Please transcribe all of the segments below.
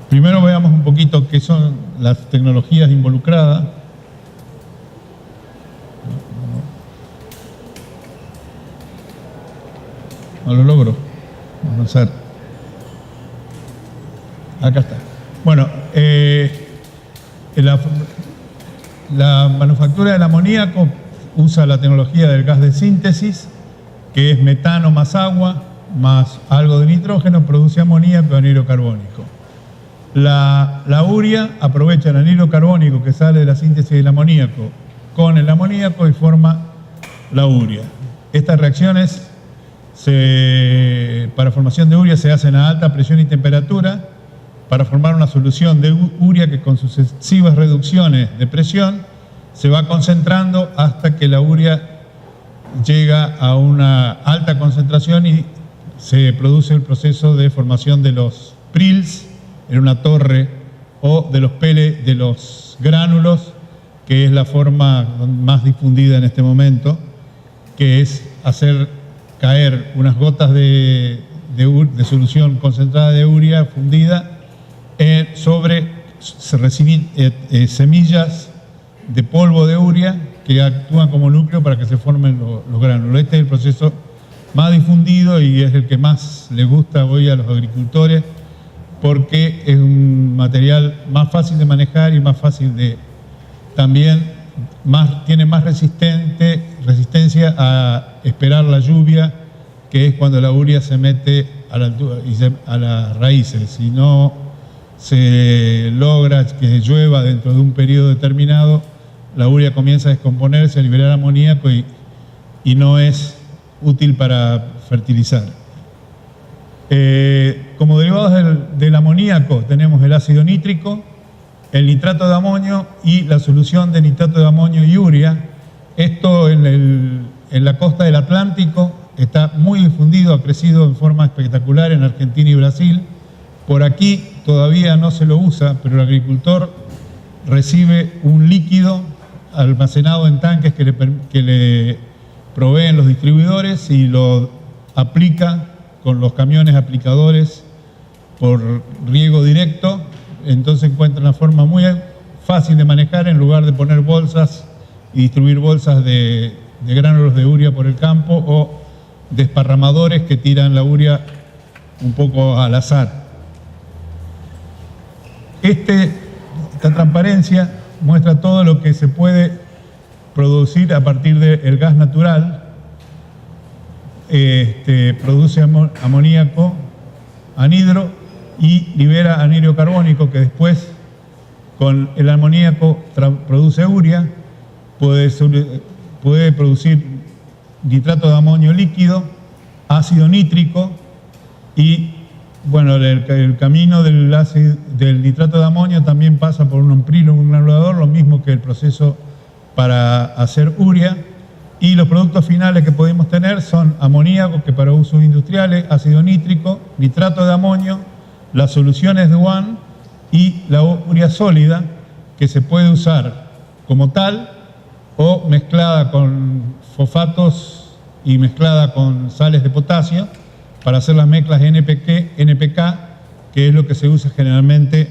Primero veamos un poquito qué son las tecnologías involucradas. No lo logro avanzar. Acá está. Bueno, la manufactura del amoníaco usa la tecnología del gas de síntesis, que es metano más agua, más algo de nitrógeno, produce amoníaco y anhídrido carbónico. La urea aprovecha el anhídrido carbónico que sale de la síntesis del amoníaco con el amoníaco y forma la urea. Estas reacciones para formación de urea se hacen a alta presión y temperatura para formar una solución de urea que con sucesivas reducciones de presión se va concentrando hasta que la urea llega a una alta concentración y se produce el proceso de formación de los prils en una torre o de los pellets, de los gránulos, que es la forma más difundida en este momento, que es hacer caer unas gotas de solución concentrada de urea fundida sobre semillas de polvo de urea que actúan como núcleo para que se formen los gránulos. Este es el proceso más difundido y es el que más le gusta hoy a los agricultores porque es un material más fácil de manejar y más fácil de tiene más resistencia a esperar la lluvia, que es cuando la urea se mete a la altura a las raíces. Si no se logra que llueva dentro de un periodo determinado, la urea comienza a descomponerse, a liberar amoníaco y no es útil para fertilizar. Como derivados del amoníaco tenemos el ácido nítrico, el nitrato de amonio y la solución de nitrato de amonio y urea. Esto en la costa del Atlántico está muy difundido, ha crecido en forma espectacular en Argentina y Brasil. Por aquí todavía no se lo usa, pero el agricultor recibe un líquido almacenado en tanques que le proveen los distribuidores y lo aplica con los camiones aplicadores por riego directo. Entonces encuentra una forma muy fácil de manejar en lugar de poner bolsas y distribuir bolsas de gránulos de urea por el campo o desparramadores que tiran la urea un poco al azar. Esta transparencia muestra todo lo que se puede producir a partir del gas natural. Produce amoníaco, anhidro y libera anhídrido carbónico, que después con el amoníaco produce urea, puede producir nitrato de amonio líquido, ácido nítrico y bueno, el camino del nitrato de amonio también pasa por un prilo, un granulador, lo mismo que el proceso para hacer urea. Y los productos finales que podemos tener son amoníaco, que para usos industriales, ácido nítrico, nitrato de amonio, las soluciones de UAN y la urea sólida, que se puede usar como tal o mezclada con fosfatos y mezclada con sales de potasio para hacer las mezclas NPK, que es lo que se usa generalmente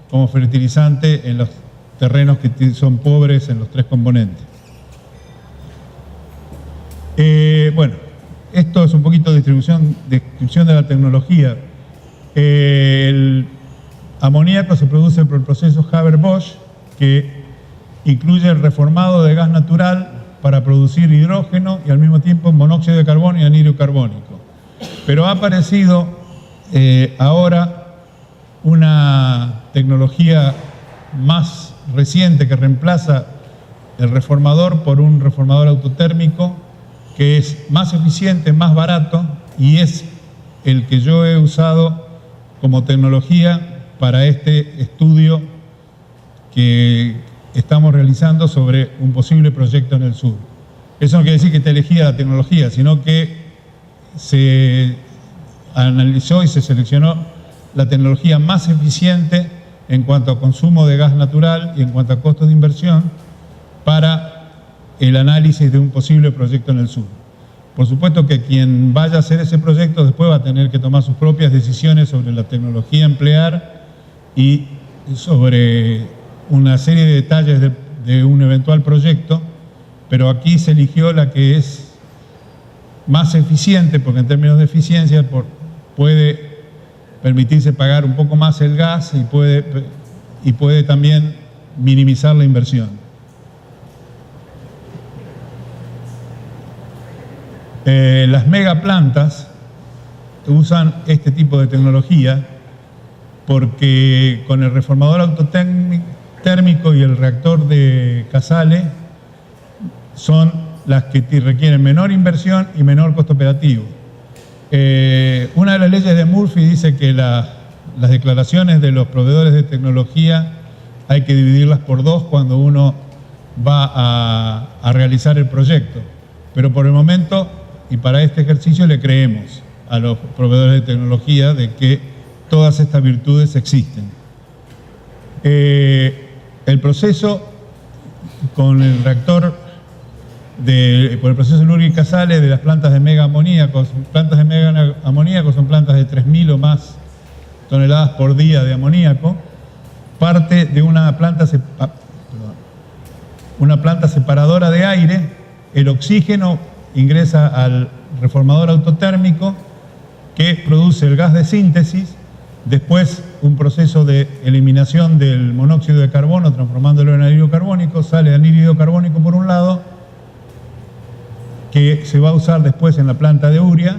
como fertilizante en los terrenos que son pobres en los tres componentes. Bueno, esto es un poquito de descripción de la tecnología. El amoníaco se produce por el proceso Haber-Bosch, que incluye el reformado de gas natural para producir hidrógeno y al mismo tiempo monóxido de carbono y anhídrido carbónico. Pero ha aparecido ahora una tecnología más reciente que reemplaza el reformador por un reformador autotérmico que es más eficiente, más barato y es el que yo he usado como tecnología para este estudio que estamos realizando sobre un posible proyecto en el sur. Eso no quiere decir que esté elegida la tecnología, sino que se analizó y se seleccionó la tecnología más eficiente en cuanto a consumo de gas natural y en cuanto a costos de inversión para el análisis de un posible proyecto en el sur. Por supuesto que quien vaya a hacer ese proyecto después va a tener que tomar sus propias decisiones sobre la tecnología a emplear y sobre una serie de detalles de un eventual proyecto, pero aquí se eligió la que es más eficiente, porque en términos de eficiencia puede permitirse pagar un poco más el gas y puede también minimizar la inversión. Las megaplantas usan este tipo de tecnología porque con el reformador autotérmico y el reactor de Casale son las que requieren menor inversión y menor costo operativo. Una de las leyes de Murphy dice que las declaraciones de los proveedores de tecnología hay que dividirlas por 2 cuando uno va a realizar el proyecto. Pero por el momento y para este ejercicio le creemos a los proveedores de tecnología de que todas estas virtudes existen. El proceso con el reactor por el proceso Lurgi-Casale de las plantas de mega amoníaco. Plantas de mega amoníaco son plantas de 3.000 o más toneladas por día de amoníaco. Parte de una planta separadora de aire. El oxígeno ingresa al reformador autotérmico que produce el gas de síntesis. Después un proceso de eliminación del monóxido de carbono transformándolo en anhídrido carbónico. Sale anhídrido carbónico por un lado, que se va a usar después en la planta de urea,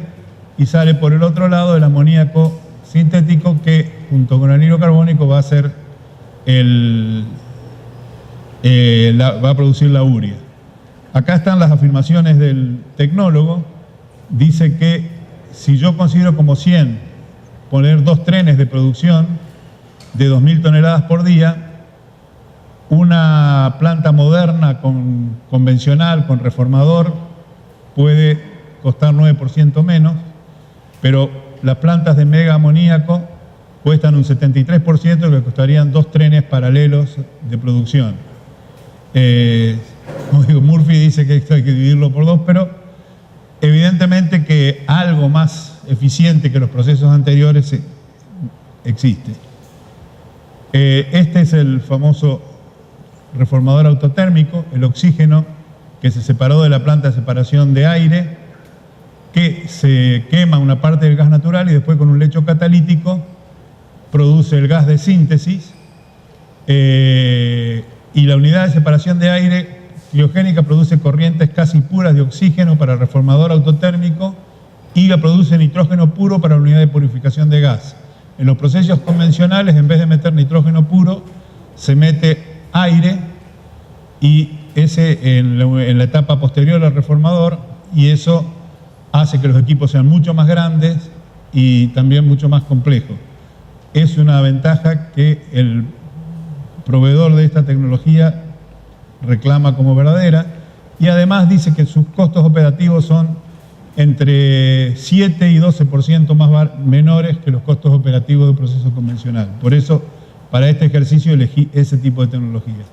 y sale por el otro lado el amoníaco sintético que junto con el anhídrido carbónico va a ser va a producir la urea. Acá están las afirmaciones del tecnólogo. Dice que si yo considero como 100 poner 2 trenes de producción de 2.000 toneladas por día, una planta moderna convencional con reformador puede costar 9% menos, pero las plantas de mega amoníaco cuestan un 73%, que costarían 2 trenes paralelos de producción. Como digo, Murphy dice que esto hay que dividirlo por 2, pero evidentemente que algo más eficiente que los procesos anteriores existe. Este es el famoso reformador autotérmico, el oxígeno que se separó de la planta de separación de aire, que se quema una parte del gas natural y después con un lecho catalítico produce el gas de síntesis, y la unidad de separación de aire criogénica produce corrientes casi puras de oxígeno para el reformador autotérmico y produce nitrógeno puro para la unidad de purificación de gas. En los procesos convencionales, en vez de meter nitrógeno puro, se mete aire y ese en la etapa posterior al reformador, y eso hace que los equipos sean mucho más grandes y también mucho más complejos. Es una ventaja que el proveedor de esta tecnología reclama como verdadera, y además dice que sus costos operativos son entre 7 y 12% menores que los costos operativos de un proceso convencional. Por eso, para este ejercicio elegí ese tipo de tecnología.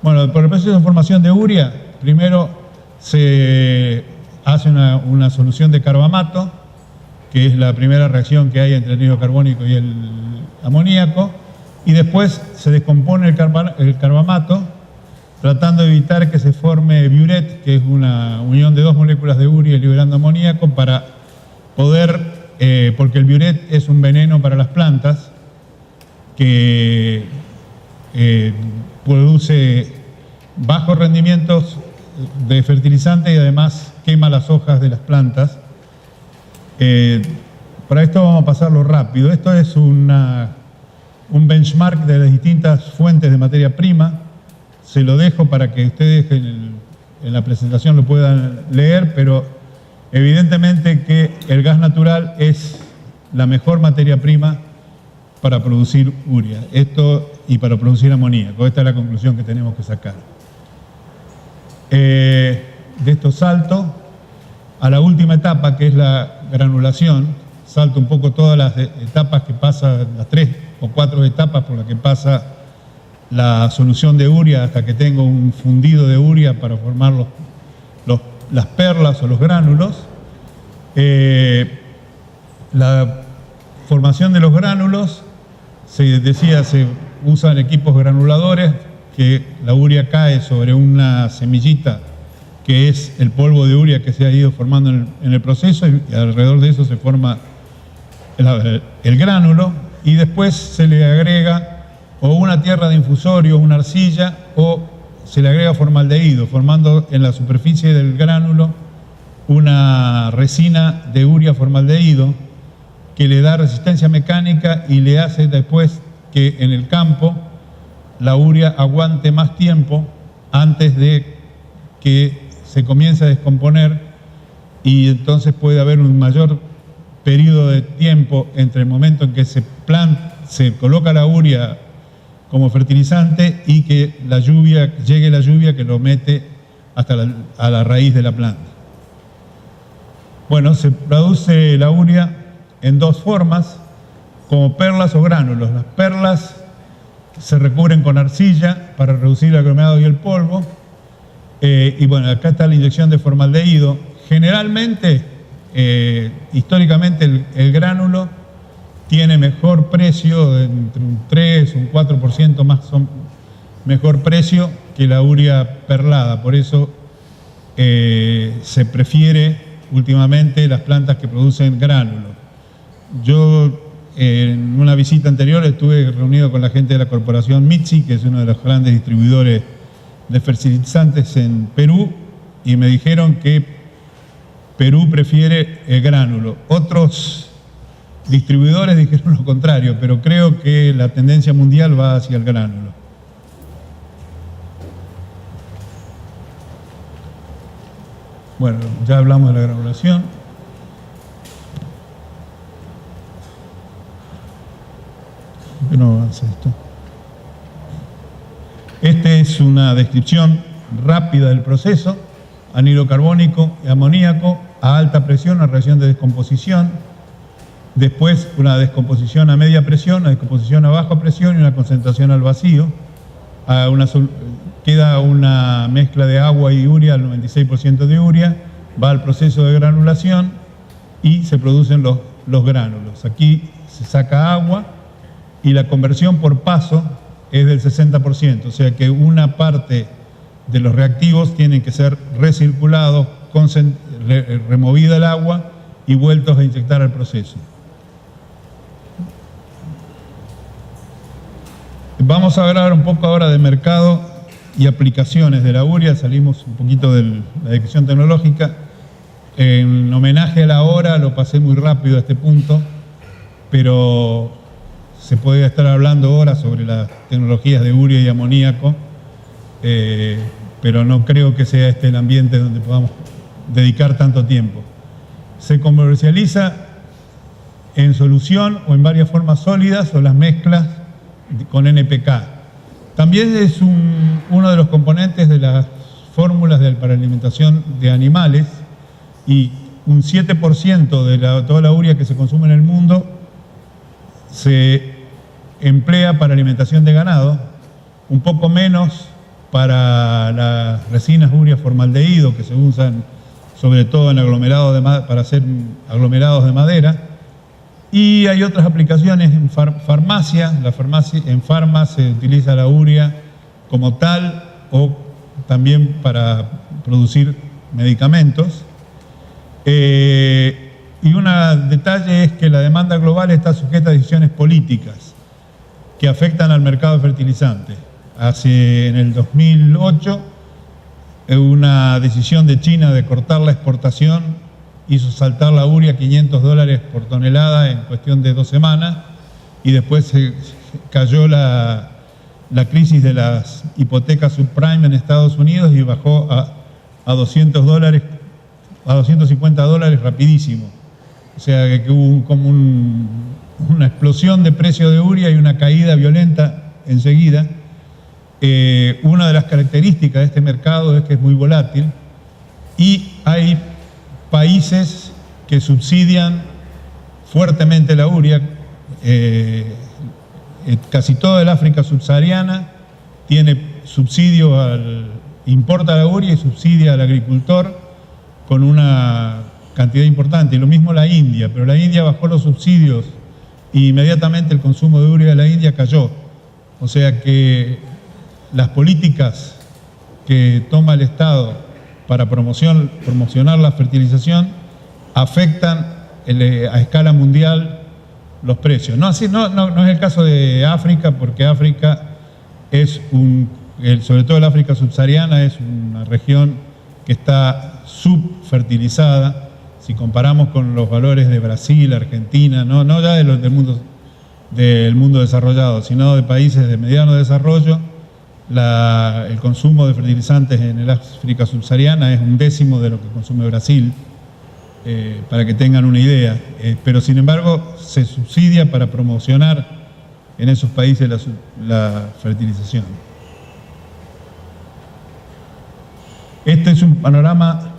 Bueno, por el proceso de formación de urea, primero se hace una solución de carbamato, que es la primera reacción que hay entre el anhídrido carbónico y el amoníaco, y después se descompone el carbamato, tratando de evitar que se forme biuret, que es una unión de 2 moléculas de urea liberando amoníaco, para poder, porque el biuret es un veneno para las plantas, que produce bajos rendimientos de fertilizante y además quema las hojas de las plantas. Para esto vamos a pasarlo rápido. Esto es un benchmark de las distintas fuentes de materia prima. Se lo dejo para que ustedes en la presentación lo puedan leer, pero evidentemente que el gas natural es la mejor materia prima para producir urea, y para producir amoníaco. Esta es la conclusión que tenemos que sacar. De esto salto a la última etapa, que es la granulación. Salto un poco todas las etapas que pasa, las 3 o 4 etapas por las que pasa la solución de urea hasta que tengo un fundido de urea para formar los las perlas o los gránulos. La formación de los gránulos, se usan equipos granuladores, que la urea cae sobre una semillita que es el polvo de urea que se ha ido formando en el proceso, y alrededor de eso se forma el gránulo, y después se le agrega o una tierra de infusorio, una arcilla, o se le agrega formaldehído, formando en la superficie del gránulo una resina de urea formaldehído que le da resistencia mecánica y le hace después que en el campo la urea aguante más tiempo antes de que se comience a descomponer, y entonces puede haber un mayor periodo de tiempo entre el momento en que se coloca la urea como fertilizante y que llegue la lluvia que lo mete hasta a la raíz de la planta. Bueno, se produce la urea en dos formas, como perlas o gránulos. Las perlas se recubren con arcilla para reducir el aglomerado y el polvo. Y bueno, acá está la inyección de formaldehído. Generalmente, históricamente, el gránulo tiene mejor precio, entre un 3, un 4% más, mejor precio que la urea perlada. Por eso se prefiere últimamente las plantas que producen gránulo. Yo en una visita anterior estuve reunido con la gente de la corporación Mitsi, que es uno de los grandes distribuidores de fertilizantes en Perú, y me dijeron que Perú prefiere el gránulo. Otros distribuidores dijeron lo contrario, pero creo que la tendencia mundial va hacia el gránulo. Bueno, ya hablamos de la granulación. ¿Por qué no avanza esto? Esta es una descripción rápida del proceso: anhidro carbónico y amoníaco a alta presión, una reacción de descomposición. Después una descomposición a media presión, una descomposición a baja presión y una concentración al vacío. Queda una mezcla de agua y urea, al 96% de urea, va al proceso de granulación y se producen los gránulos. Aquí se saca agua y la conversión por paso es del 60%, o sea que una parte de los reactivos tienen que ser recirculados, removida el agua y vueltos a inyectar al proceso. Vamos a hablar un poco ahora de mercado y aplicaciones de la urea. Salimos un poquito de la descripción tecnológica. En homenaje a la hora lo pasé muy rápido a este punto, pero se puede estar hablando horas sobre las tecnologías de urea y amoníaco, pero no creo que sea este el ambiente donde podamos dedicar tanto tiempo. Se comercializa en solución o en varias formas sólidas o las mezclas con NPK. También es uno de los componentes de las fórmulas para alimentación de animales, y un 7% de toda la urea que se consume en el mundo se emplea para alimentación de ganado, un poco menos para las resinas urea formaldehído que se usan sobre todo en aglomerados para hacer aglomerados de madera, y hay otras aplicaciones en farmacia. En farma se utiliza la urea como tal o también para producir medicamentos. Y un detalle es que la demanda global está sujeta a decisiones políticas que afectan al mercado de fertilizantes. En el 2008, una decisión de China de cortar la exportación hizo saltar la urea a $500 por tonelada en cuestión de 2 semanas, y después se cayó la crisis de las hipotecas subprime en Estados Unidos y bajó a $200, a $250 rapidísimo. O sea que hubo como una explosión de precio de urea y una caída violenta enseguida. Una de las características de este mercado es que es muy volátil, y hay países que subsidian fuertemente la urea. Casi toda el África subsahariana tiene subsidio importa la urea y subsidia al agricultor. con una cantidad importante, y lo mismo la India, pero la India bajó los subsidios e inmediatamente el consumo de urea de la India cayó. O sea que las políticas que toma el Estado para promocionar la fertilización afectan a escala mundial los precios. No es el caso de África, porque África es sobre todo el África subsahariana, es una región que está subfertilizada. Si comparamos con los valores de Brasil, Argentina, no ya del mundo desarrollado, sino de países de mediano desarrollo, el consumo de fertilizantes en el África subsahariana es 1/10 de lo que consume Brasil, para que tengan una idea. Pero sin embargo se subsidia para promocionar en esos países la fertilización. Este es un panorama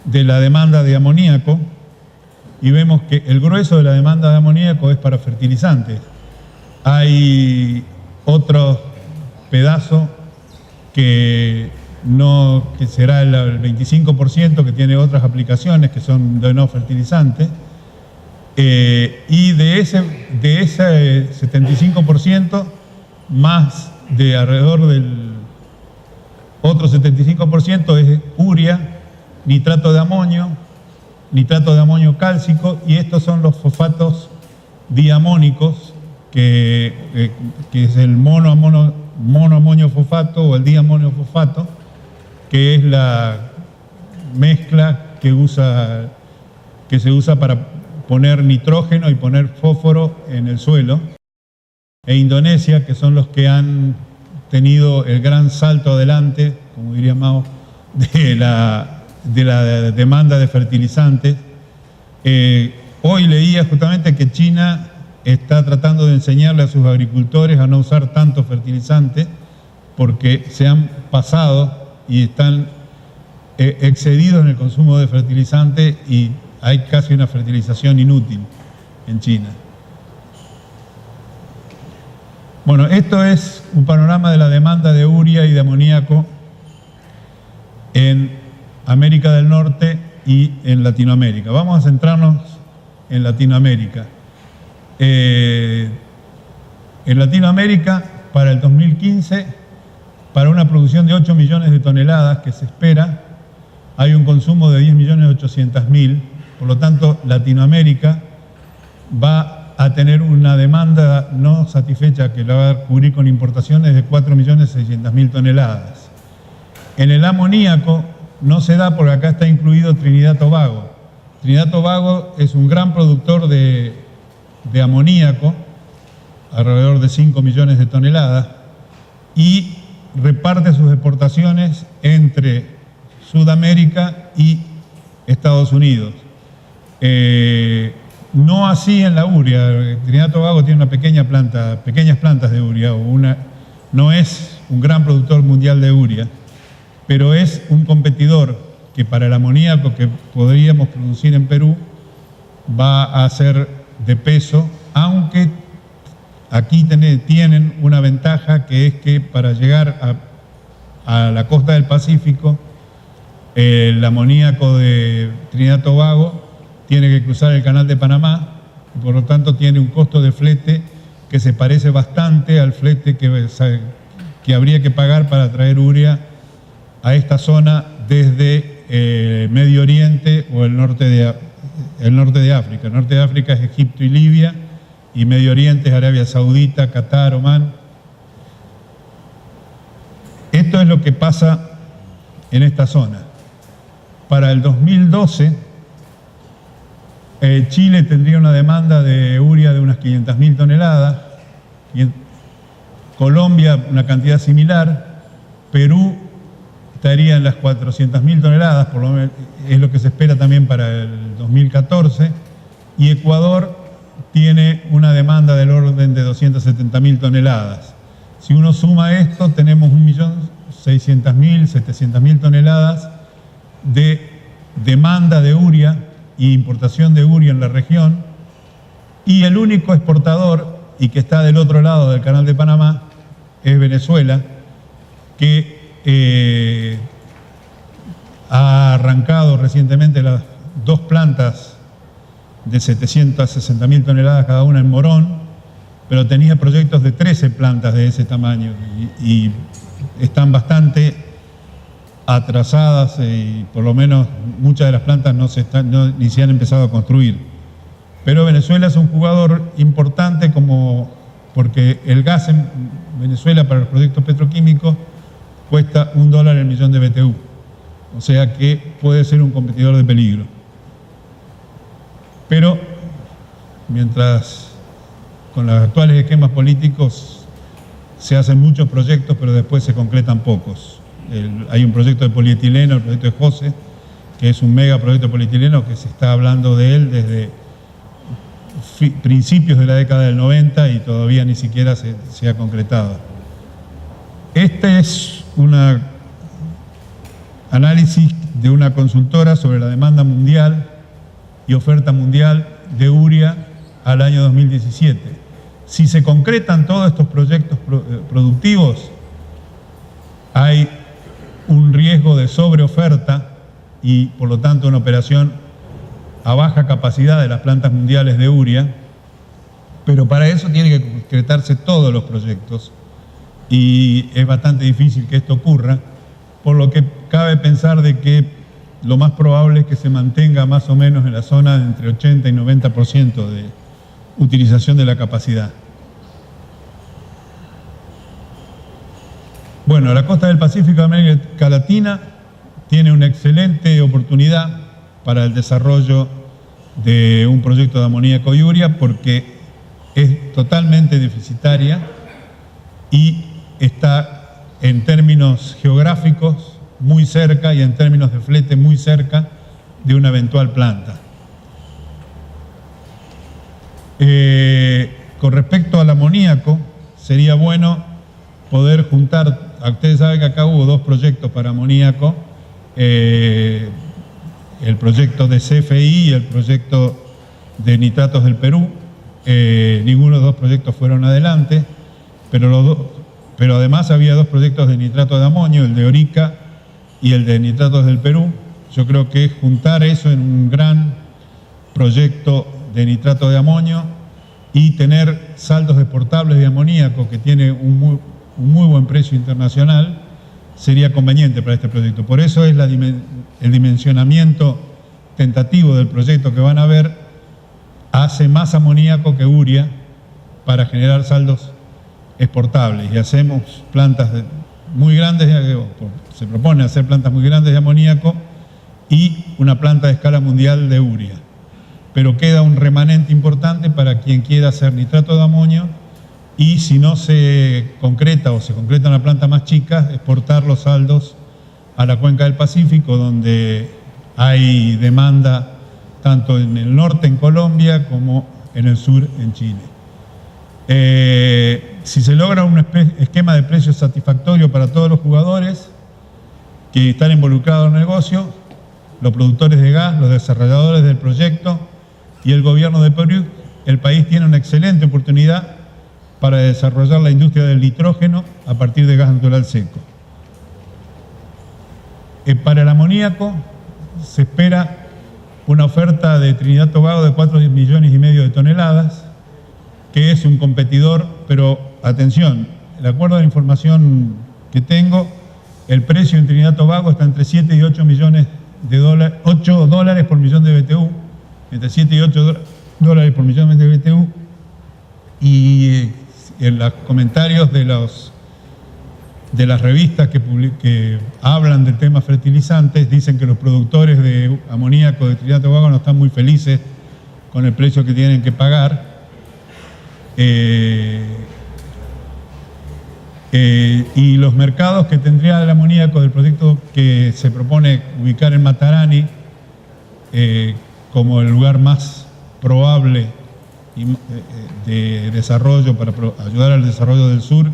de la demanda de amoníaco y vemos que el grueso de la demanda de amoníaco es para fertilizantes. Hay otro pedazo que será el 25%, que tiene otras aplicaciones que son de no fertilizantes, y de ese 75%, más de alrededor del otro 75% es urea, nitrato de amonio cálcico, y estos son los fosfatos diamónicos, que es el monoamonio fosfato o el diamonio fosfato, que es la mezcla que se usa para poner nitrógeno y poner fósforo en el suelo. E Indonesia, que son los que han tenido el gran salto adelante, como diría Mao, de la demanda de fertilizantes. Hoy leía justamente que China está tratando de enseñarle a sus agricultores a no usar tanto fertilizante porque se han pasado y están excedidos en el consumo de fertilizante y hay casi una fertilización inútil en China. Bueno, esto es un panorama de la demanda de urea y de amoníaco en América del Norte y en Latinoamérica. Vamos a centrarnos en Latinoamérica. En Latinoamérica, para el 2015, para una producción de 8 millones de toneladas que se espera, hay un consumo de 10.800.000, por lo tanto, Latinoamérica va a tener una demanda no satisfecha que la va a cubrir con importaciones de 4.600.000 toneladas. En el amoníaco no se da porque acá está incluido Trinidad y Tobago. Trinidad y Tobago es un gran productor de amoníaco, alrededor de 5 millones de toneladas, y reparte sus exportaciones entre Sudamérica y Estados Unidos. No así en la urea. Trinidad y Tobago tiene pequeñas plantas de urea, no es un gran productor mundial de urea, pero es un competidor que para el amoníaco que podríamos producir en Perú va a ser de peso, aunque aquí tienen una ventaja, que es que para llegar a la costa del Pacífico, el amoníaco de Trinidad y Tobago tiene que cruzar el canal de Panamá y por lo tanto tiene un costo de flete que se parece bastante al flete que habría que pagar para traer urea a esta zona desde Medio Oriente o el norte de África. El norte de África es Egipto y Libia, y Medio Oriente es Arabia Saudita, Qatar, Omán. Esto es lo que pasa en esta zona. Para el 2012, Chile tendría una demanda de urea de unas 500.000 toneladas, y Colombia una cantidad similar, Perú estaría en las 400.000 toneladas, por lo menos es lo que se espera también para el 2014, y Ecuador tiene una demanda del orden de 270.000 toneladas. Si uno suma esto, tenemos 1.600.000, 700.000 toneladas de demanda de urea e importación de urea en la región, y el único exportador, y que está del otro lado del canal de Panamá, es Venezuela, que ha arrancado recientemente las 2 plantas de 760.000 toneladas cada una en Morón, pero tenía proyectos de 13 plantas de ese tamaño y están bastante atrasadas y por lo menos muchas de las plantas ni se han empezado a construir. Pero Venezuela es un jugador importante porque el gas en Venezuela para los proyectos petroquímicos cuesta $1 el millón de BTU. O sea que puede ser un competidor de peligro. Pero mientras con los actuales esquemas políticos se hacen muchos proyectos, pero después se concretan pocos. Hay un proyecto de polietileno, el proyecto de José, que es un megaproyecto de polietileno que se está hablando de él desde principios de la década del 90 y todavía ni siquiera se ha concretado. Este es un análisis de una consultora sobre la demanda mundial y oferta mundial de urea al año 2017. Si se concretan todos estos proyectos productivos, hay un riesgo de sobreoferta y por lo tanto una operación a baja capacidad de las plantas mundiales de urea, pero para eso tienen que concretarse todos los proyectos y es bastante difícil que esto ocurra, por lo que cabe pensar de que lo más probable es que se mantenga más o menos en la zona de entre 80 y 90% de utilización de la capacidad. Bueno, la costa del Pacífico de América Latina tiene una excelente oportunidad para el desarrollo de un proyecto de amoníaco y urea porque es totalmente deficitaria y está en términos geográficos muy cerca y en términos de flete muy cerca de una eventual planta. Con respecto al amoníaco, sería bueno poder juntar. Ustedes saben que acá hubo 2 proyectos para amoníaco, el proyecto de CFI y el proyecto de nitratos del Perú. Ninguno de los 2 proyectos fueron adelante, pero además había 2 proyectos de nitrato de amonio, el de Orica y el de nitratos del Perú. Yo creo que juntar eso en un gran proyecto de nitrato de amonio y tener saldos exportables de amoníaco que tiene un muy buen precio internacional sería conveniente para este proyecto. Por eso es el dimensionamiento tentativo del proyecto que van a ver hace más amoníaco que urea para generar saldos exportables y hacemos plantas muy grandes, se propone hacer plantas muy grandes de amoníaco y una planta de escala mundial de urea. Pero queda un remanente importante para quien quiera hacer nitrato de amonio y si no se concreta o se concreta una planta más chica, exportar los saldos a la cuenca del Pacífico, donde hay demanda tanto en el norte en Colombia como en el sur en Chile. Si se logra un esquema de precios satisfactorio para todos los jugadores que están involucrados en el negocio, los productores de gas, los desarrolladores del proyecto y el gobierno de Perú, el país tiene una excelente oportunidad para desarrollar la industria del nitrógeno a partir de gas natural seco. Para el amoníaco se espera una oferta de Trinidad y Tobago de 4,5 millones de toneladas, que es un competidor, pero atención, de acuerdo a la información que tengo, el precio en Trinidad y Tobago está entre 7 y 8 millones de dólares, 8 dólares por millón de BTU, entre 7 y 8 dólares por millón de BTU, y en los comentarios de las revistas que hablan del tema fertilizantes dicen que los productores de amoníaco de Trinidad y Tobago no están muy felices con el precio que tienen que pagar. Y los mercados que tendría el amoníaco del proyecto que se propone ubicar en Matarani como el lugar más probable de desarrollo para ayudar al desarrollo del sur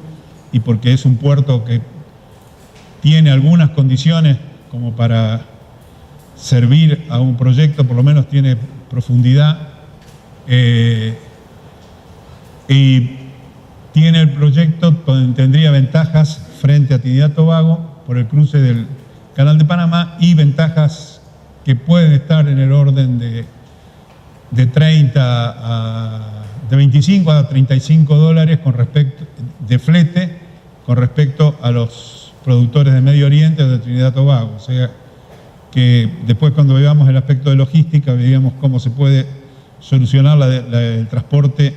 y porque es un puerto que tiene algunas condiciones como para servir a un proyecto, por lo menos tiene profundidad y tiene el proyecto donde tendría ventajas frente a Trinidad y Tobago por el cruce Canal de Panamá, y ventajas que pueden estar en el orden de 25 a 35 dólares con respecto de flete con respecto a los productores de Medio Oriente o de Trinidad y Tobago. O sea que después, cuando veamos el aspecto de logística, veíamos cómo se puede solucionar el transporte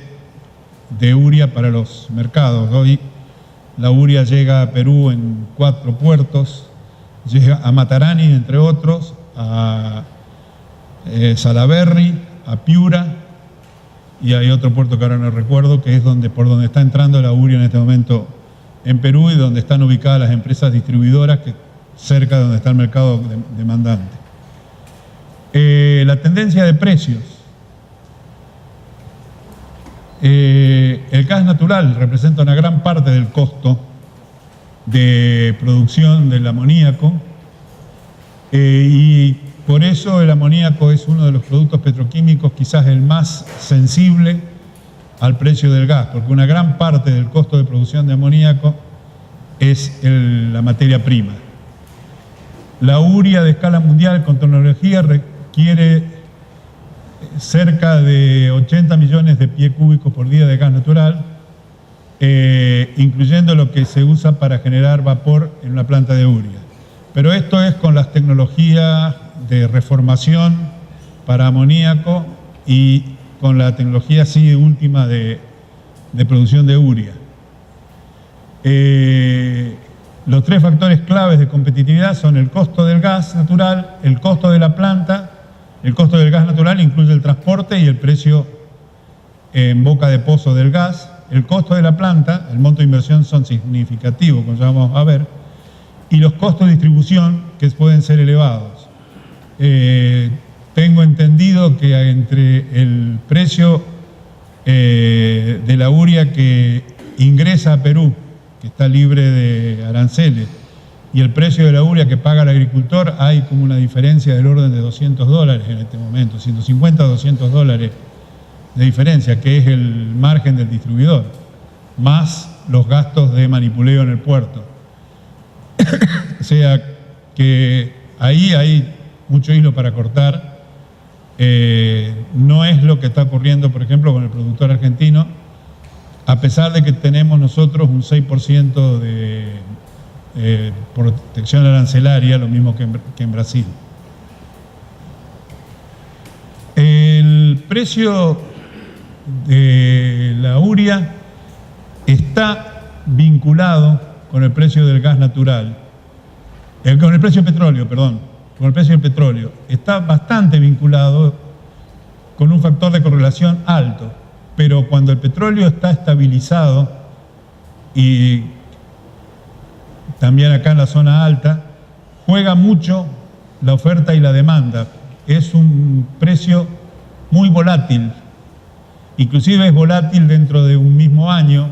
de urea para los mercados. Hoy la urea llega a Perú en 4 puertos, llega a Matarani, entre otros, a Salaberry, a Piura, y hay otro puerto que ahora no recuerdo, que es por donde está entrando la urea en este momento en Perú, y donde están ubicadas las empresas distribuidoras, cerca de donde está el mercado demandante. La tendencia de precios. El gas natural representa una gran parte del costo de producción del amoníaco, y por eso el amoníaco es uno de los productos petroquímicos quizás el más sensible al precio del gas, porque una gran parte del costo de producción de amoníaco es la materia prima. La urea de escala mundial con tecnología requiere cerca de 80 millones de pies cúbicos por día de gas natural, incluyendo lo que se usa para generar vapor en una planta de urea. Pero esto es con las tecnologías de reformación para amoníaco y con la tecnología última de producción de urea. Los 3 factores claves de competitividad son el costo del gas natural, el costo de la planta. El costo del gas natural incluye el transporte y el precio en boca de pozo del gas. El costo de la planta, el monto de inversión son significativos, como ya vamos a ver, y los costos de distribución, que pueden ser elevados. Tengo entendido que entre el precio de la urea que ingresa a Perú, que está libre de aranceles, y el precio de la urea que paga el agricultor, hay como una diferencia del orden de 200 dólares en este momento, 150 a 200 dólares de diferencia, que es el margen del distribuidor, más los gastos de manipuleo en el puerto. O sea que ahí hay mucho hilo para cortar. No es lo que está ocurriendo, por ejemplo, con el productor argentino, a pesar de que tenemos nosotros un 6% de protección arancelaria, lo mismo que en Brasil. El precio de la urea está vinculado con el precio del gas natural, con el precio del petróleo, perdón, con el precio del petróleo. Está bastante vinculado con un factor de correlación alto, pero cuando el petróleo está estabilizado, y también acá en la zona alta, juega mucho la oferta y la demanda. Es un precio muy volátil, inclusive es volátil dentro de un mismo año,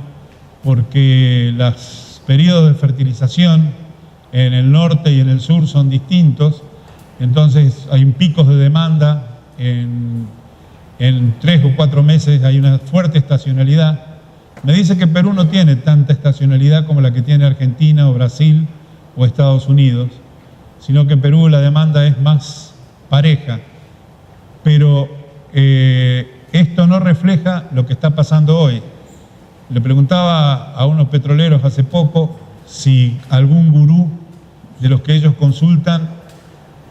porque los periodos de fertilización en el norte y en el sur son distintos, entonces hay picos de demanda, en 3 o 4 meses hay una fuerte estacionalidad. Me dice que Perú no tiene tanta estacionalidad como la que tiene Argentina o Brasil o Estados Unidos, sino que en Perú la demanda es más pareja, pero esto no refleja lo que está pasando hoy. Le preguntaba a unos petroleros hace poco si algún gurú de los que ellos consultan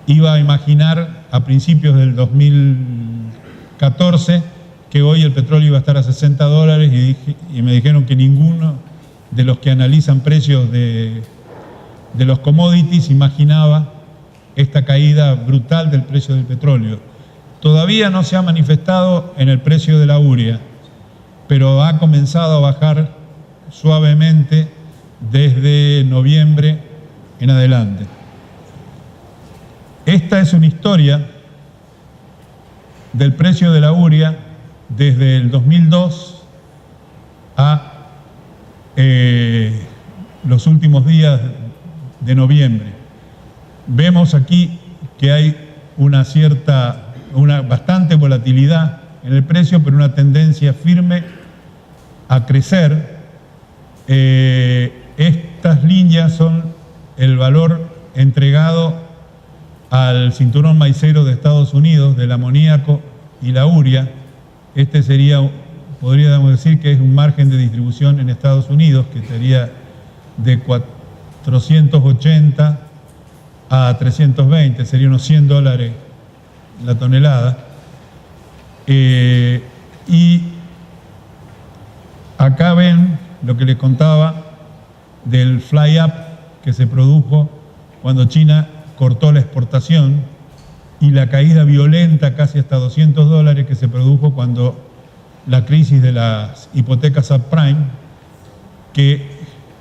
iba a imaginar a principios del 2014 que hoy el petróleo iba a estar a 60 dólares y me dijeron que ninguno de los que analizan precios de los commodities imaginaba esta caída brutal del precio del petróleo. Todavía no se ha manifestado en el precio de la urea, pero ha comenzado a bajar suavemente desde noviembre en adelante. Esta es una historia del precio de la urea desde el 2002 a los últimos días de noviembre. Vemos aquí que hay una bastante volatilidad en el precio, pero una tendencia firme a crecer. Estas líneas son el valor entregado al cinturón maicero de Estados Unidos del amoníaco y la urea. Este sería, podríamos decir que es un margen de distribución en Estados Unidos que sería de 480 a 320, sería unos $100 la tonelada. Y acá ven lo que les contaba del fly-up que se produjo cuando China cortó la exportación y la caída violenta casi hasta $200 que se produjo cuando la crisis de las hipotecas subprime, que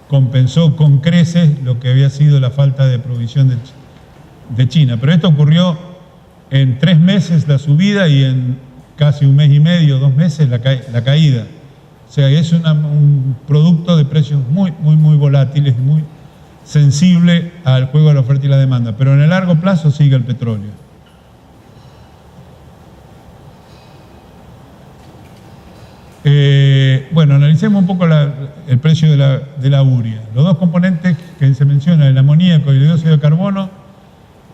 compensó con creces lo que había sido la falta de provisión de China. Pero esto ocurrió en 3 meses la subida y en casi 1 mes y medio, 2 meses la caída. O sea, es un producto de precios muy volátiles, muy sensible al juego de la oferta y la demanda, pero en el largo plazo sigue el petróleo. Bueno, analicemos un poco el precio de la urea. Los dos componentes que se mencionan, el amoníaco y el dióxido de carbono,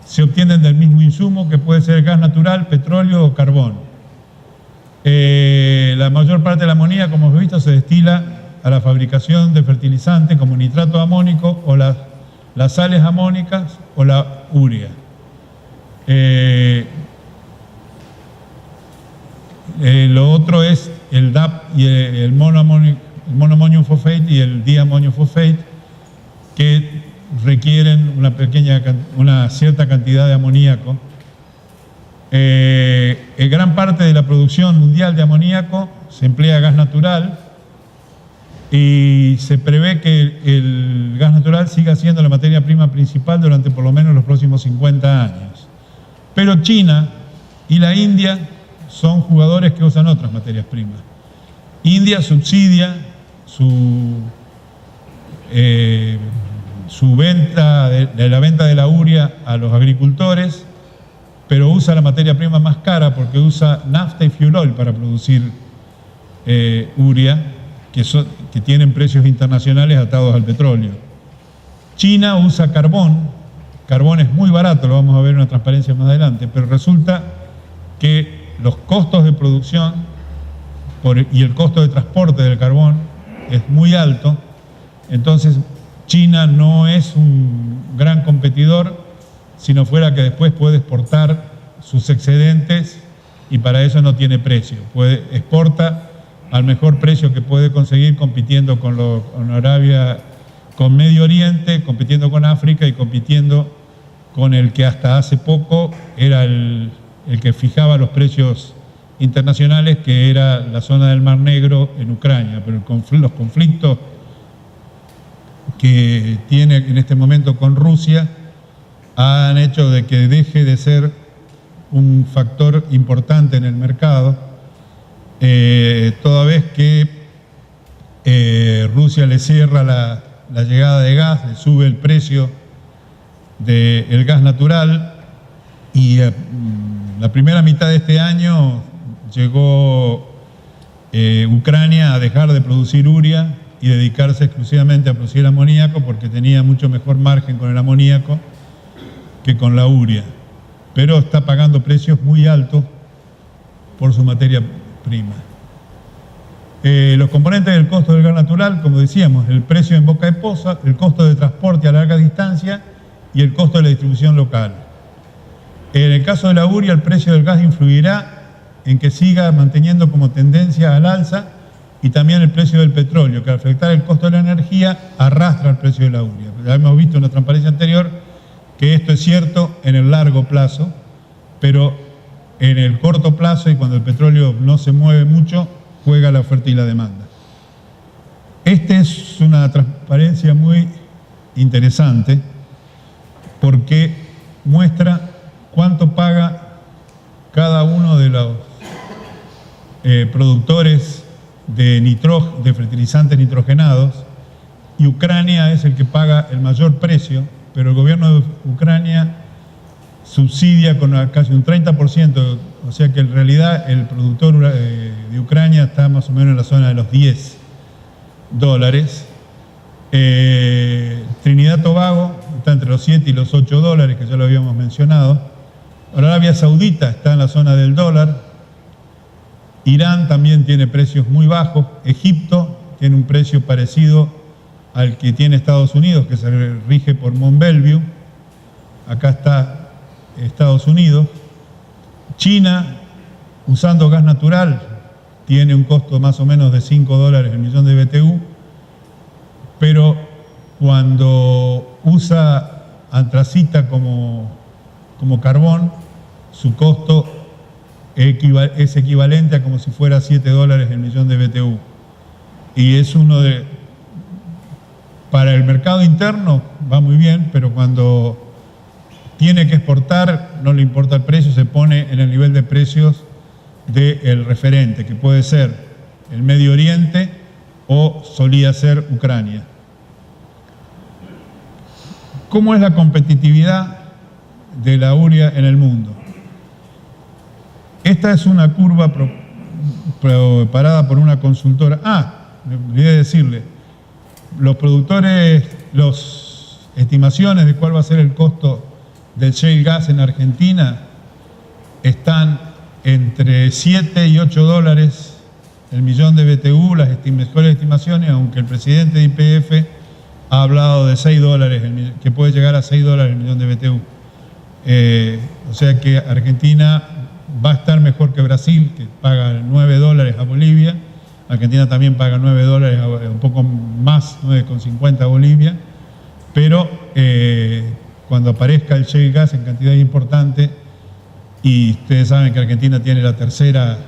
se obtienen del mismo insumo, que puede ser gas natural, petróleo o carbón. La mayor parte del amoníaco, como hemos visto, se destila a la fabricación de fertilizantes como nitrato amónico o las sales amónicas o la urea. Lo otro es el DAP y el monoammonium phosphate y el diammonium phosphate, que requieren una cierta cantidad de amoníaco. En gran parte de la producción mundial de amoníaco se emplea gas natural y se prevé que el gas natural siga siendo la materia prima principal durante por lo menos los próximos 50 años. Pero China y la India son jugadores que usan otras materias primas. India subsidia su venta de la venta de la urea a los agricultores, pero usa la materia prima más cara porque usa nafta y fuel oil para producir urea, que tienen precios internacionales atados al petróleo. China usa carbón. Carbón es muy barato, lo vamos a ver en una transparencia más adelante, pero resulta que los costos de producción y el costo de transporte del carbón es muy alto. Entonces China no es un gran competidor, si no fuera que después puede exportar sus excedentes y para eso no tiene precio. Exporta al mejor precio que puede conseguir compitiendo con Arabia, con Medio Oriente, compitiendo con África y compitiendo con el que hasta hace poco era el que fijaba los precios internacionales, que era la zona del Mar Negro en Ucrania. Pero los conflictos que tiene en este momento con Rusia han hecho de que deje de ser un factor importante en el mercado, toda vez que Rusia le cierra la llegada de gas, le sube el precio del gas natural, y la primera mitad de este año llegó Ucrania a dejar de producir urea y dedicarse exclusivamente a producir amoníaco, porque tenía mucho mejor margen con el amoníaco que con la urea, pero está pagando precios muy altos por su materia prima. Los componentes del costo del gas natural, como decíamos, el precio en boca de poza, el costo de transporte a larga distancia y el costo de la distribución local. En el caso de la urea, el precio del gas influirá en que siga manteniendo como tendencia al alza, y también el precio del petróleo, que al afectar el costo de la energía arrastra el precio de la urea. Ya hemos visto en la transparencia anterior que esto es cierto en el largo plazo, pero en el corto plazo, y cuando el petróleo no se mueve mucho, juega la oferta y la demanda. Esta es una transparencia muy interesante porque muestra cuánto paga cada uno de los productores de fertilizantes nitrogenados, y Ucrania es el que paga el mayor precio, pero el gobierno de Ucrania subsidia con casi un 30%, o sea que en realidad el productor de Ucrania está más o menos en la zona de los $10. Trinidad y está entre los 7 y los 8 dólares, que ya lo habíamos mencionado. Arabia Saudita está en la zona del dólar. Irán también tiene precios muy bajos. Egipto tiene un precio parecido al que tiene Estados Unidos, que se rige por Mont Belvieu. Acá está Estados Unidos. China, usando gas natural, tiene un costo más o menos de 5 dólares el millón de BTU, pero cuando usa antracita como carbón, su costo es equivalente a como si fuera 7 dólares el millón de BTU. Y es para el mercado interno va muy bien, pero cuando tiene que exportar, no le importa el precio, se pone en el nivel de precios del referente, que puede ser el Medio Oriente o solía ser Ucrania. ¿Cómo es la competitividad de la urea en el mundo? Esta es una curva preparada por una consultora. Me olvidé decirle, los productores, las estimaciones de cuál va a ser el costo del shale gas en Argentina están entre 7 y 8 dólares el millón de BTU, las mejores estimaciones, aunque el presidente de YPF ha hablado de 6 dólares, que puede llegar a 6 dólares el millón de BTU. O sea que Argentina va a estar mejor que Brasil, que paga 9 dólares a Bolivia. Argentina también paga 9 dólares, un poco más, 9,50 a Bolivia. Pero cuando aparezca el shale gas en cantidad importante, y ustedes saben que Argentina tiene la tercera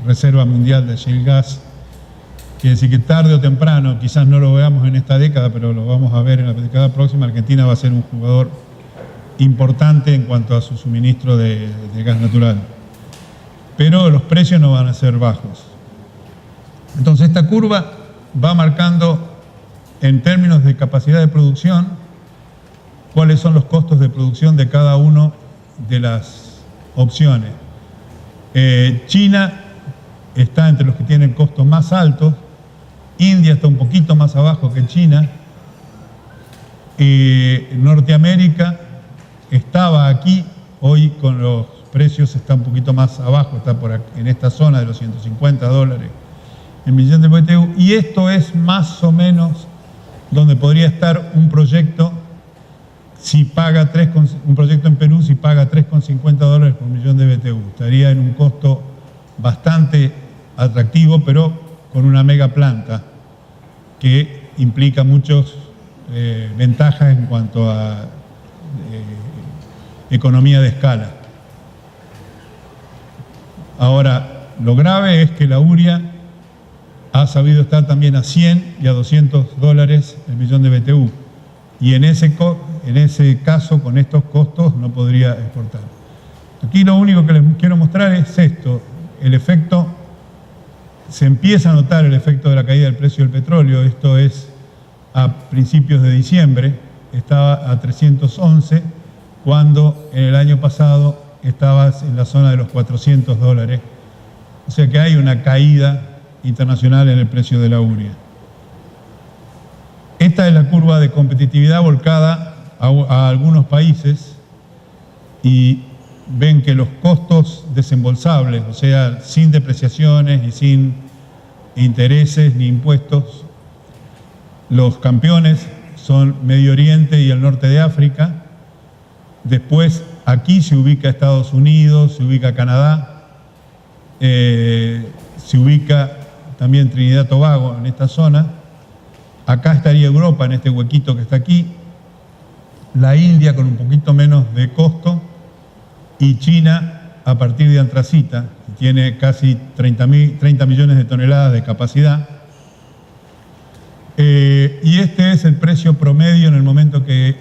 reserva mundial de shale gas, quiere decir que tarde o temprano, quizás no lo veamos en esta década, pero lo vamos a ver en la década próxima, Argentina va a ser un jugador importante en cuanto a su suministro de gas natural. Pero los precios no van a ser bajos. Entonces esta curva va marcando en términos de capacidad de producción cuáles son los costos de producción de cada una de las opciones. China está entre los que tienen costos más altos, India está un poquito más abajo que China, Norteamérica estaba aquí, hoy con los precios está un poquito más abajo, está en esta zona de los 150 dólares el millón de BTU, y esto es más o menos donde podría estar un proyecto si paga un proyecto en Perú si paga 3,50 dólares por millón de BTU. Estaría en un costo bastante atractivo, pero con una mega planta que implica muchas ventajas en cuanto a economía de escala. Ahora, lo grave es que la urea ha sabido estar también a 100 y a 200 dólares el millón de BTU. Y en ese caso, con estos costos, no podría exportar. Aquí lo único que les quiero mostrar es esto. El efecto, se empieza a notar el efecto de la caída del precio del petróleo. Esto es a principios de diciembre. Estaba a 311, cuando en el año pasado estaba en la zona de los 400 dólares. O sea que hay una caída internacional en el precio de la urea. Esta es la curva de competitividad volcada a algunos países y ven que los costos desembolsables, o sea, sin depreciaciones y sin intereses ni impuestos, los campeones son Medio Oriente y el norte de África. Después aquí se ubica Estados Unidos, se ubica Canadá, se ubica también Trinidad y Tobago en esta zona. Acá estaría Europa en este huequito que está aquí, la India con un poquito menos de costo y China a partir de antracita, que tiene casi 30 millones de toneladas de capacidad. Y este es el precio promedio en el momento que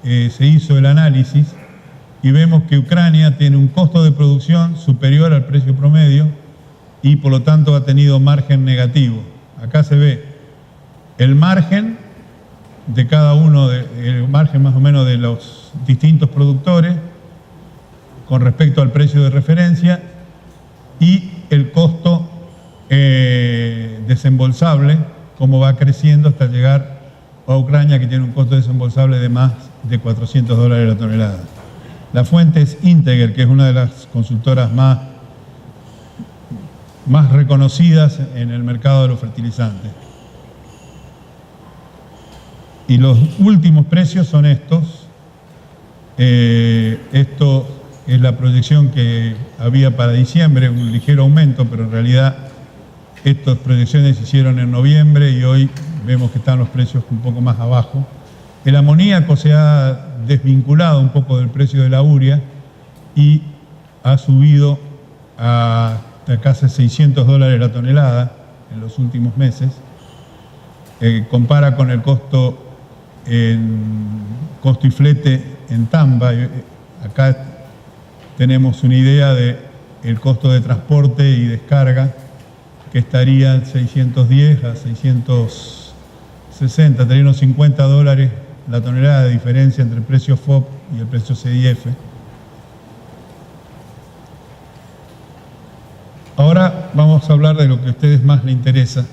se hizo el análisis y vemos que Ucrania tiene un costo de producción superior al precio promedio y por lo tanto ha tenido margen negativo. Acá se ve el margen de cada uno, el margen más o menos de los distintos productores con respecto al precio de referencia y el costo desembolsable, cómo va creciendo hasta llegar o a Ucrania, que tiene un costo desembolsable de más de $400 la tonelada. La fuente es Integer, que es una de las consultoras más reconocidas en el mercado de los fertilizantes. Y los últimos precios son estos. Esto es la proyección que había para diciembre, un ligero aumento, pero en realidad estas proyecciones se hicieron en noviembre y hoy vemos que están los precios un poco más abajo. El amoníaco se ha desvinculado un poco del precio de la urea y ha subido a casi $600 la tonelada en los últimos meses. Compara con el costo y flete en Tamba. Acá tenemos una idea del costo de transporte y descarga, que estaría en 610 a 660, estaría unos $50 la tonelada de diferencia entre el precio FOB y el precio CIF. Ahora vamos a hablar de lo que a ustedes más les interesa,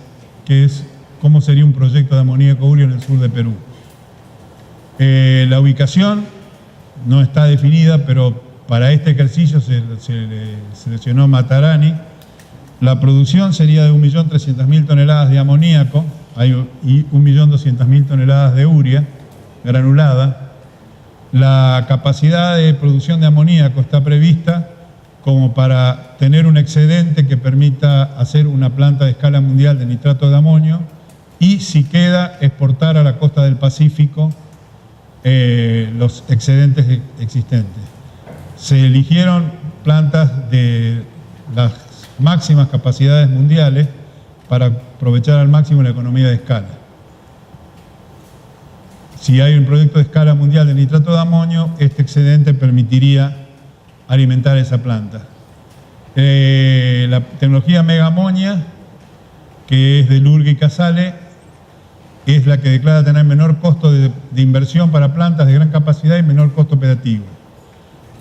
que es cómo sería un proyecto de amoníaco urea en el sur de Perú. La ubicación no está definida, pero para este ejercicio se seleccionó Matarani. La producción sería de 1.300.000 toneladas de amoníaco y 1.200.000 toneladas de urea granulada. La capacidad de producción de amoníaco está prevista como para tener un excedente que permita hacer una planta de escala mundial de nitrato de amonio y, si queda, exportar a la costa del Pacífico los excedentes existentes. Se eligieron plantas de las máximas capacidades mundiales para aprovechar al máximo la economía de escala. Si hay un proyecto de escala mundial de nitrato de amonio, este excedente permitiría alimentar esa planta. La tecnología Mega Amonia, que es de Lurga y Casale, es la que declara tener menor costo de inversión para plantas de gran capacidad y menor costo operativo.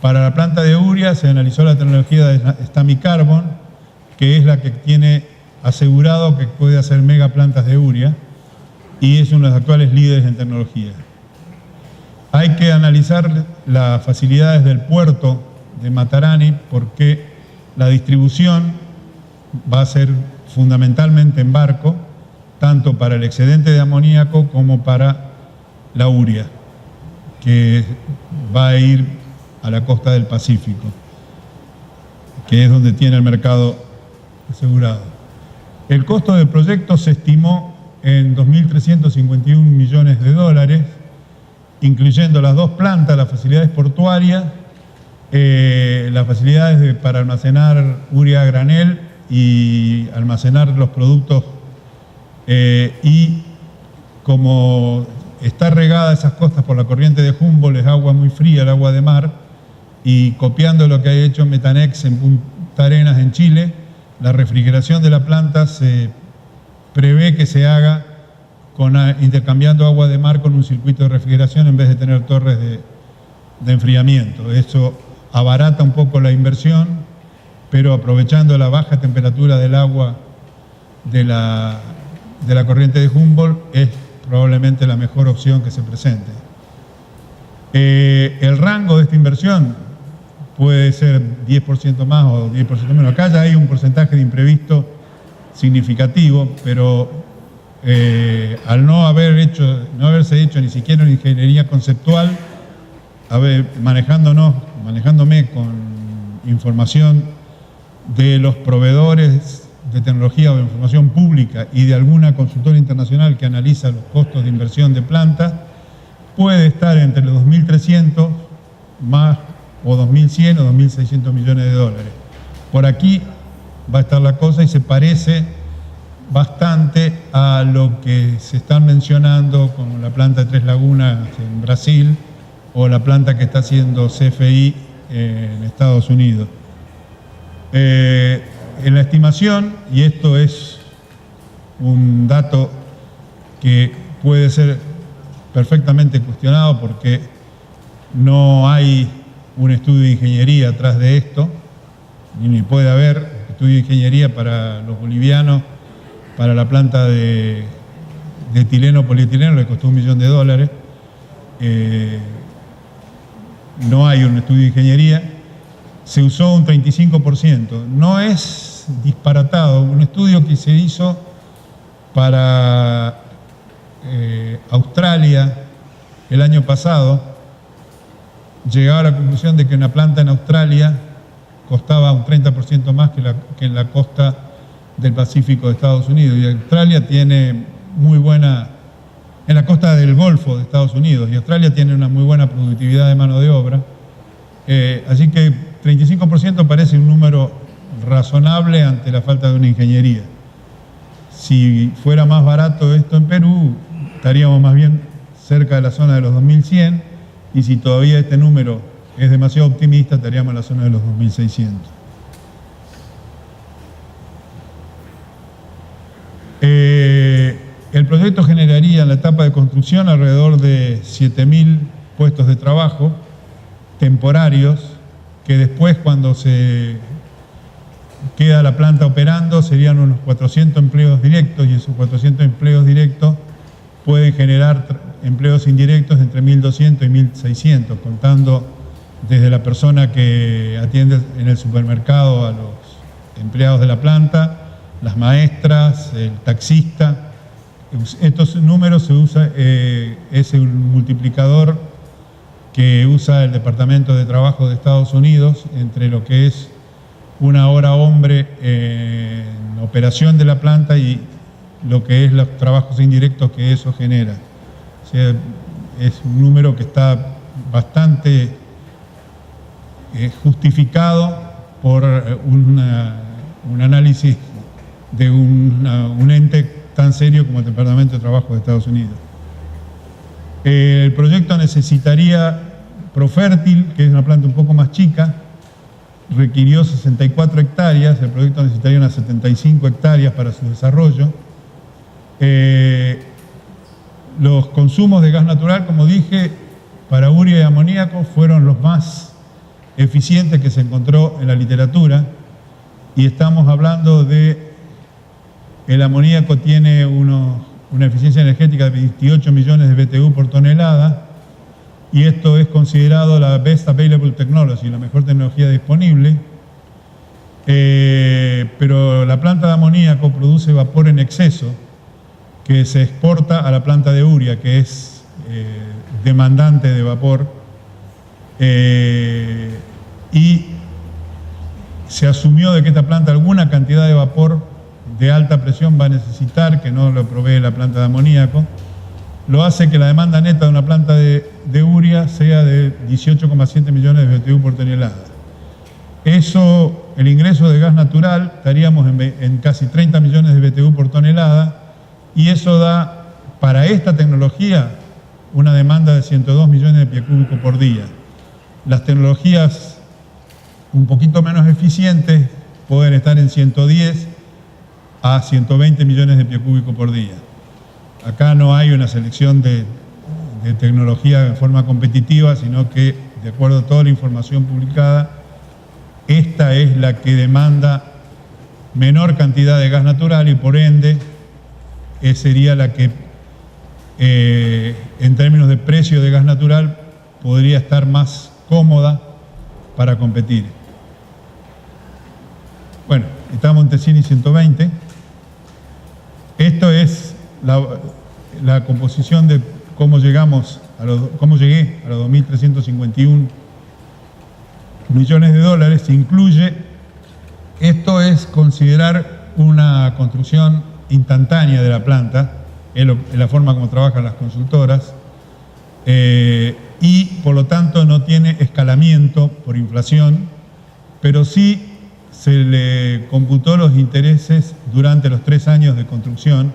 Para la planta de urea se analizó la tecnología de Stamicarbon, que es la que tiene asegurado que puede hacer mega plantas de urea y es uno de los actuales líderes en tecnología. Hay que analizar las facilidades del puerto de Matarani porque la distribución va a ser fundamentalmente en barco, tanto para el excedente de amoníaco como para la urea, que va a ir a la costa del Pacífico, que es donde tiene el mercado asegurado. El costo del proyecto se estimó en 2.351 millones de dólares, incluyendo las dos plantas, las facilidades portuarias, las facilidades para almacenar urea a granel y almacenar los productos, y como está regada esas costas por la corriente de Humboldt, es agua muy fría, el agua de mar, y copiando lo que ha hecho Metanex en Punta Arenas, en Chile, la refrigeración de la planta se prevé que se haga intercambiando agua de mar con un circuito de refrigeración en vez de tener torres de enfriamiento. Eso abarata un poco la inversión, pero aprovechando la baja temperatura del agua de la corriente de Humboldt es probablemente la mejor opción que se presente. El rango de esta inversión puede ser 10% más o 10% menos. Acá ya hay un porcentaje de imprevisto significativo, pero al no haberse hecho ni siquiera una ingeniería conceptual, manejándome con información de los proveedores de tecnología o de información pública y de alguna consultora internacional que analiza los costos de inversión de plantas, puede estar entre los 2.300 más o 2.100 o 2.600 millones de dólares. Por aquí va a estar la cosa y se parece bastante a lo que se están mencionando como la planta de Tres Lagunas en Brasil o la planta que está haciendo CFI en Estados Unidos. En la estimación, y esto es un dato que puede ser perfectamente cuestionado porque no hay un estudio de ingeniería atrás de esto, ni puede haber estudio de ingeniería para los bolivianos, para la planta de de etileno polietileno le costó $1 millón. No hay un estudio de ingeniería. Se usó un 35%. No es disparatado. Un estudio que se hizo para Australia el año pasado llegaba a la conclusión de que una planta en Australia costaba un 30% más que en la costa del Pacífico de Estados Unidos. Y Australia tiene muy buena, en la costa del Golfo de Estados Unidos, y Australia tiene una muy buena productividad de mano de obra. Así que 35% parece un número razonable ante la falta de una ingeniería. Si fuera más barato esto en Perú, estaríamos más bien cerca de la zona de los 2100, y si todavía este número es demasiado optimista, estaríamos en la zona de los 2600. El proyecto generaría en la etapa de construcción alrededor de 7000 puestos de trabajo temporarios, que después, cuando se queda la planta operando, serían unos 400 empleos directos, y esos 400 empleos directos pueden generar empleos indirectos entre 1200 y 1600, contando desde la persona que atiende en el supermercado a los empleados de la planta, las maestras, el taxista. Estos números se usa, es un multiplicador que usa el Departamento de Trabajo de Estados Unidos entre lo que es una hora hombre en operación de la planta y lo que es los trabajos indirectos que eso genera. O sea, es un número que está bastante justificado por un análisis de un ente tan serio como el Departamento de Trabajo de Estados Unidos. El proyecto necesitaría Profértil, que es una planta un poco más chica, requirió 64 hectáreas, el proyecto necesitaría unas 75 hectáreas para su desarrollo. Los consumos de gas natural, como dije, para urea y amoníaco fueron los más eficientes que se encontró en la literatura, y estamos hablando de el amoníaco tiene una eficiencia energética de 28 millones de BTU por tonelada, y esto es considerado la Best Available Technology, la mejor tecnología disponible. Pero la planta de amoníaco produce vapor en exceso que se exporta a la planta de urea, que es demandante de vapor, y se asumió de que esta planta alguna cantidad de vapor de alta presión va a necesitar, que no lo provee la planta de amoníaco. Lo hace que la demanda neta de una planta de urea sea de 18,7 millones de BTU por tonelada. Eso, el ingreso de gas natural, estaríamos en casi 30 millones de BTU por tonelada, y eso da, para esta tecnología, una demanda de 102 millones de pie cúbico por día. Las tecnologías un poquito menos eficientes pueden estar en 110 a 120 millones de pie cúbico por día. Acá no hay una selección de tecnología en forma competitiva, sino que, de acuerdo a toda la información publicada, esta es la que demanda menor cantidad de gas natural, y por ende sería la que en términos de precio de gas natural podría estar más cómoda para competir. Bueno, estamos en Tesini 120. Esto es la composición de cómo llegué a los 2.351 millones de dólares. Incluye, esto es considerar una construcción instantánea de la planta, es la forma como trabajan las consultoras, y por lo tanto no tiene escalamiento por inflación, pero sí se le computó los intereses durante los 3 años de construcción,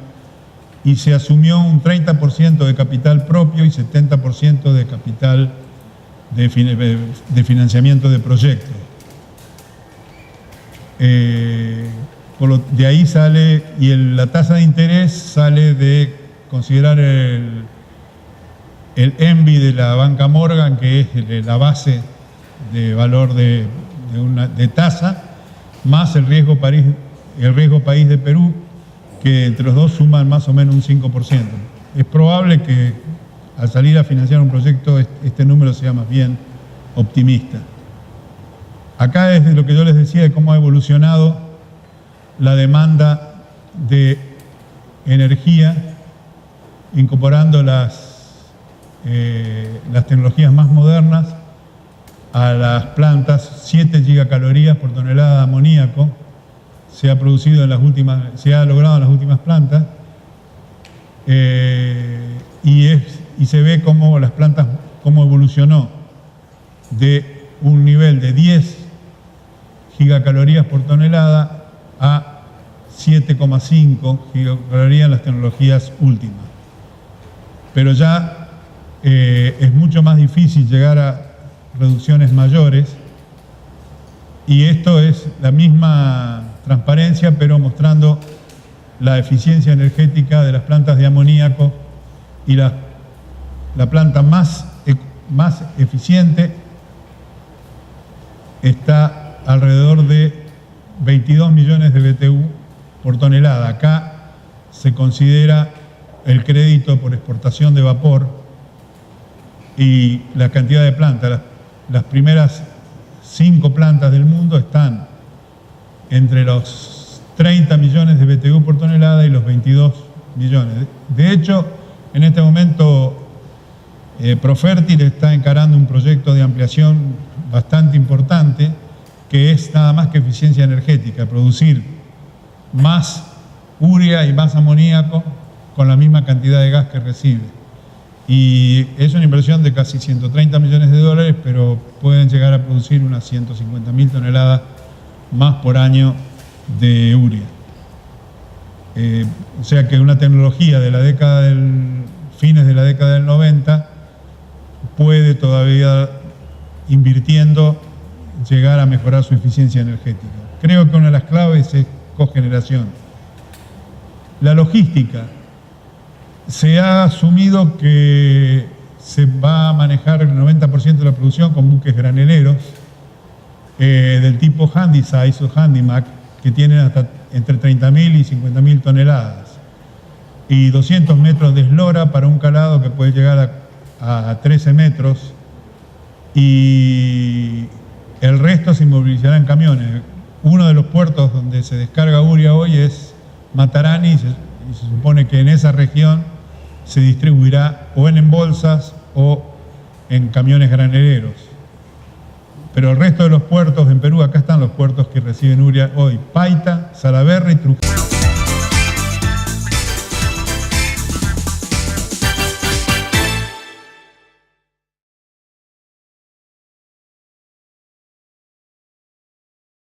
y se asumió un 30% de capital propio y 70% de capital de financiamiento de proyectos. De ahí sale, y la tasa de interés sale de considerar el ENVI de la banca Morgan, que es la base de valor de tasa, más el riesgo país de Perú, que entre los dos suman más o menos un 5%. Es probable que al salir a financiar un proyecto este número sea más bien optimista. Acá es de lo que yo les decía de cómo ha evolucionado la demanda de energía incorporando las tecnologías más modernas a las plantas. 7 gigacalorías por tonelada de amoníaco se ha producido se ha logrado en las últimas plantas, y se ve cómo las plantas, cómo evolucionó de un nivel de 10 gigacalorías por tonelada a 7,5 gigacalorías en las tecnologías últimas. Pero ya es mucho más difícil llegar a reducciones mayores, y esto es la misma transparencia, pero mostrando la eficiencia energética de las plantas de amoníaco, y la planta más eficiente está alrededor de 22 millones de BTU por tonelada. Acá se considera el crédito por exportación de vapor y la cantidad de plantas. Las primeras 5 plantas del mundo están entre los 30 millones de BTU por tonelada y los 22 millones. De hecho, en este momento Profertil está encarando un proyecto de ampliación bastante importante, que es nada más que eficiencia energética, producir más urea y más amoníaco con la misma cantidad de gas que recibe. Y es una inversión de casi 130 millones de dólares, pero pueden llegar a producir unas 150.000 toneladas más por año de urea. O sea que una tecnología de la fines de la década del 90 puede todavía, invirtiendo, llegar a mejorar su eficiencia energética. Creo que una de las claves es cogeneración. La logística. Se ha asumido que se va a manejar el 90% de la producción con buques graneleros del tipo Handysize o Handymax, que tienen hasta entre 30.000 y 50.000 toneladas, y 200 metros de eslora para un calado que puede llegar a 13 metros, y el resto se movilizará en camiones. Uno de los puertos donde se descarga urea hoy es Matarani, y se supone que en esa región se distribuirá o en bolsas o en camiones graneleros. Pero el resto de los puertos en Perú, acá están los puertos que reciben urea hoy: Paita, Salaverry, Trujillo.